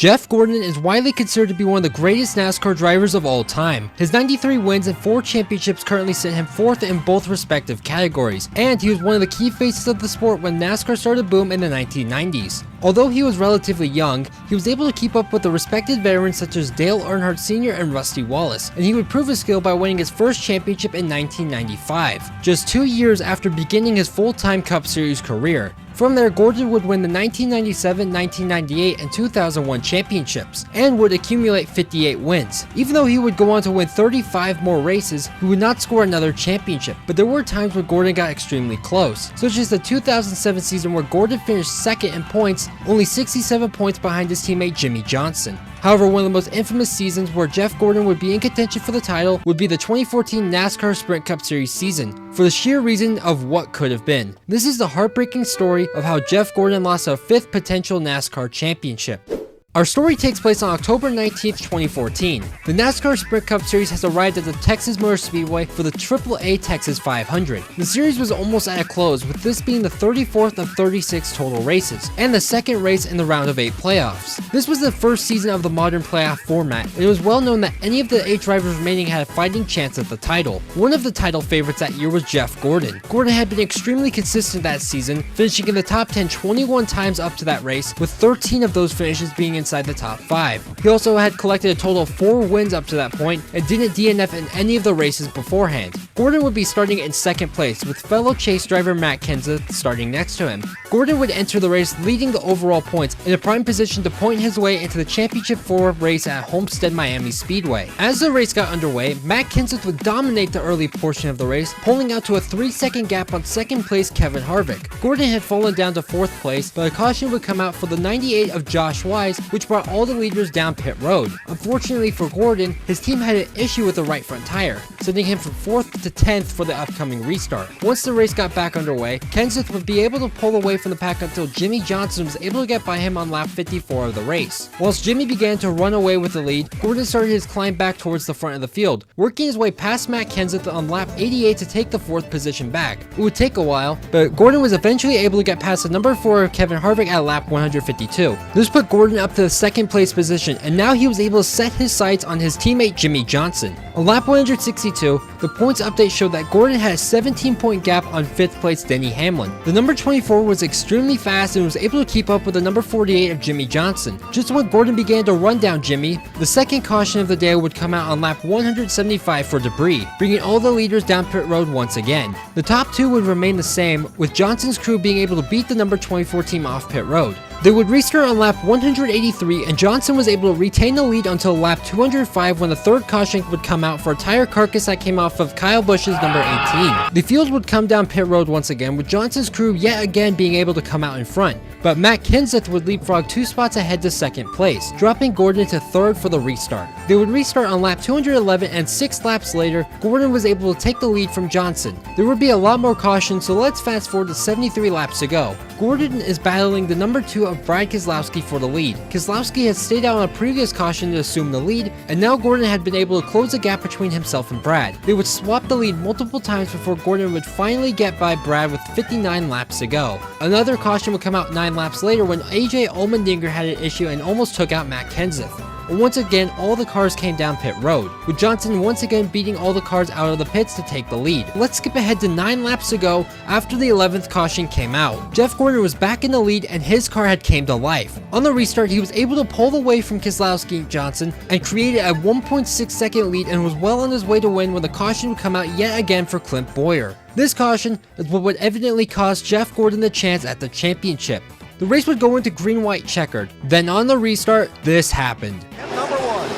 Jeff Gordon is widely considered to be one of the greatest NASCAR drivers of all time. His 93 wins and 4 championships currently sit him 4th in both respective categories, and he was one of the key faces of the sport when NASCAR started to boom in the 1990s. Although he was relatively young, he was able to keep up with the respected veterans such as Dale Earnhardt Sr. and Rusty Wallace, and he would prove his skill by winning his first championship in 1995, just 2 years after beginning his full-time Cup Series career. From there, Gordon would win the 1997, 1998, and 2001 championships, and would accumulate 58 wins. Even though he would go on to win 35 more races, he would not score another championship, but there were times when Gordon got extremely close, such as the 2007 season where Gordon finished second in points, only 67 points behind his teammate Jimmy Johnson. However, one of the most infamous seasons where Jeff Gordon would be in contention for the title would be the 2014 NASCAR Sprint Cup Series season, for the sheer reason of what could have been. This is the heartbreaking story of how Jeff Gordon lost a 5th potential NASCAR championship. Our story takes place on October 19th, 2014. The NASCAR Sprint Cup Series has arrived at the Texas Motor Speedway for the AAA Texas 500. The series was almost at a close, with this being the 34th of 36 total races, and the second race in the round of 8 playoffs. This was the first season of the modern playoff format, and it was well known that any of the 8 drivers remaining had a fighting chance at the title. One of the title favorites that year was Jeff Gordon. Gordon had been extremely consistent that season, finishing in the top 10 21 times up to that race, with 13 of those finishes being inside the top 5. He also had collected a total of 4 wins up to that point and didn't DNF in any of the races beforehand. Gordon would be starting in second place, with fellow Chase driver Matt Kenseth starting next to him. Gordon would enter the race leading the overall points in a prime position to point his way into the Championship 4 race at Homestead Miami Speedway. As the race got underway, Matt Kenseth would dominate the early portion of the race, pulling out to a 3-second gap on second place Kevin Harvick. Gordon had fallen down to 4th place, but a caution would come out for the 98 of Josh Wise, which brought all the leaders down pit road. Unfortunately for Gordon, his team had an issue with the right front tire, sending him from 4th to 10th for the upcoming restart. Once the race got back underway, Kenseth would be able to pull away from the pack until Jimmy Johnson was able to get by him on lap 54 of the race. Whilst Jimmy began to run away with the lead, Gordon started his climb back towards the front of the field, working his way past Matt Kenseth on lap 88 to take the 4th position back. It would take a while, but Gordon was eventually able to get past the number 4 of Kevin Harvick at lap 152. This put Gordon up to the second place position, and now he was able to set his sights on his teammate Jimmy Johnson. On lap 162, the points update showed that Gordon had a 17-point gap on 5th place Denny Hamlin. The number 24 was extremely fast and was able to keep up with the number 48 of Jimmy Johnson. Just when Gordon began to run down Jimmy, the second caution of the day would come out on lap 175 for debris, bringing all the leaders down pit road once again. The top 2 would remain the same, with Johnson's crew being able to beat the number 24 team off pit road. They would restart on lap 183, and Johnson was able to retain the lead until lap 205 when the 3rd caution would come out for a tire carcass that came off of Kyle Busch's number 18. The field would come down pit road once again, with Johnson's crew yet again being able to come out in front, but Matt Kenseth would leapfrog 2 spots ahead to 2nd place, dropping Gordon to 3rd for the restart. They would restart on lap 211, and 6 laps later, Gordon was able to take the lead from Johnson. There would be a lot more caution, so let's fast forward to 73 laps to go. Gordon is battling the number 2 of Brad Keselowski for the lead. Keselowski had stayed out on a previous caution to assume the lead, and now Gordon had been able to close the gap between himself and Brad. They would swap the lead multiple times before Gordon would finally get by Brad with 59 laps to go. Another caution would come out 9 laps later when AJ Allmendinger had an issue and almost took out Matt Kenseth. And once again, all the cars came down pit road, with Johnson once again beating all the cars out of the pits to take the lead. Let's skip ahead to 9 laps to go after the 11th caution came out. Jeff Gordon was back in the lead and his car had came to life. On the restart, he was able to pull away from Keselowski and Johnson and created a 1.6 second lead and was well on his way to win when the caution would come out yet again for Clint Bowyer. This caution is what would evidently cost Jeff Gordon the chance at the championship. The race would go into green-white checkered. Then on the restart, this happened. Number 1.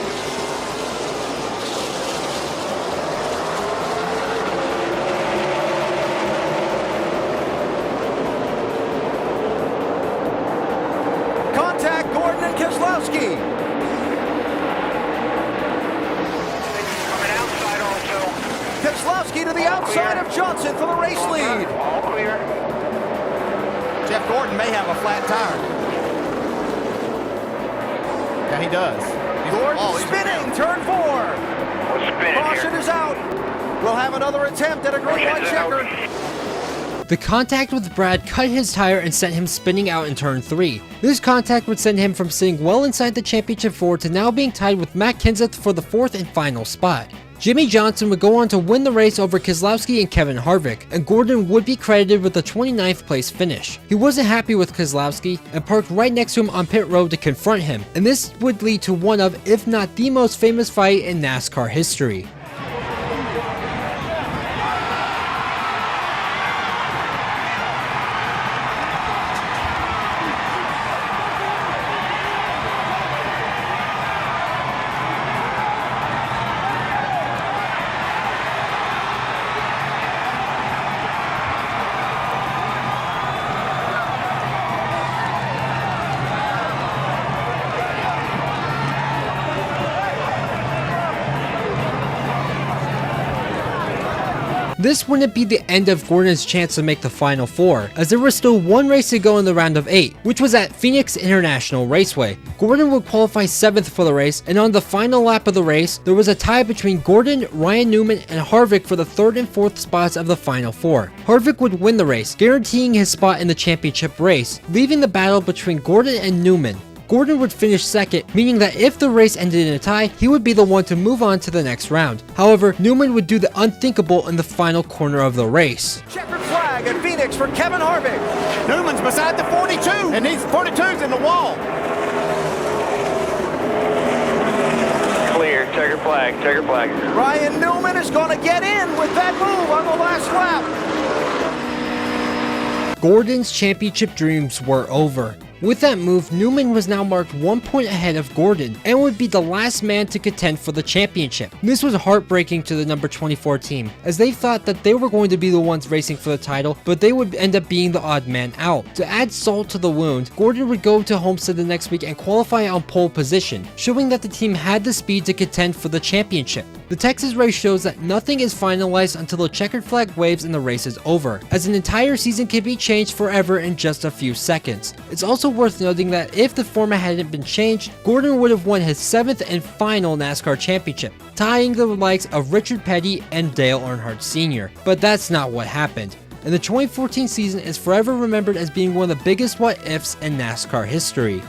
Contact Gordon and Keselowski. Coming outside also. Keselowski to the outside of Johnson for the race lead. All clear. Jeff Gordon may have a flat tire. Yeah, he does. Gordon spinning, turn 4. We're spinning Caution here. is out. We'll have another attempt at a green white checker. The contact with Brad cut his tire and sent him spinning out in turn 3. This contact would send him from sitting well inside the championship 4 to now being tied with Matt Kenseth for the 4th and final spot. Jimmy Johnson would go on to win the race over Keselowski and Kevin Harvick, and Gordon would be credited with a 29th place finish. He wasn't happy with Keselowski and parked right next to him on pit road to confront him, and this would lead to one of, if not the most famous fight in NASCAR history. This wouldn't be the end of Gordon's chance to make the Final Four, as there was still one race to go in the round of 8, which was at Phoenix International Raceway. Gordon would qualify 7th for the race, and on the final lap of the race, there was a tie between Gordon, Ryan Newman, and Harvick for the 3rd and 4th spots of the Final Four. Harvick would win the race, guaranteeing his spot in the championship race, leaving the battle between Gordon and Newman. Gordon would finish 2nd, meaning that if the race ended in a tie, he would be the one to move on to the next round. However, Newman would do the unthinkable in the final corner of the race. Checkered flag at Phoenix for Kevin Harvick. Newman's beside the 42, and he's 42's in the wall. Clear. Checkered flag. Checkered flag. Ryan Newman is going to get in with that move on the last lap. Gordon's championship dreams were over. With that move, Newman was now marked 1 point ahead of Gordon and would be the last man to contend for the championship. This was heartbreaking to the number 24 team, as they thought that they were going to be the ones racing for the title, but they would end up being the odd man out. To add salt to the wound, Gordon would go to Homestead the next week and qualify on pole position, showing that the team had the speed to contend for the championship. The Texas race shows that nothing is finalized until the checkered flag waves and the race is over, as an entire season can be changed forever in just a few seconds. It's also worth noting that if the format hadn't been changed, Gordon would have won his 7th and final NASCAR championship, tying the likes of Richard Petty and Dale Earnhardt Sr. But that's not what happened, and the 2014 season is forever remembered as being one of the biggest what-ifs in NASCAR history.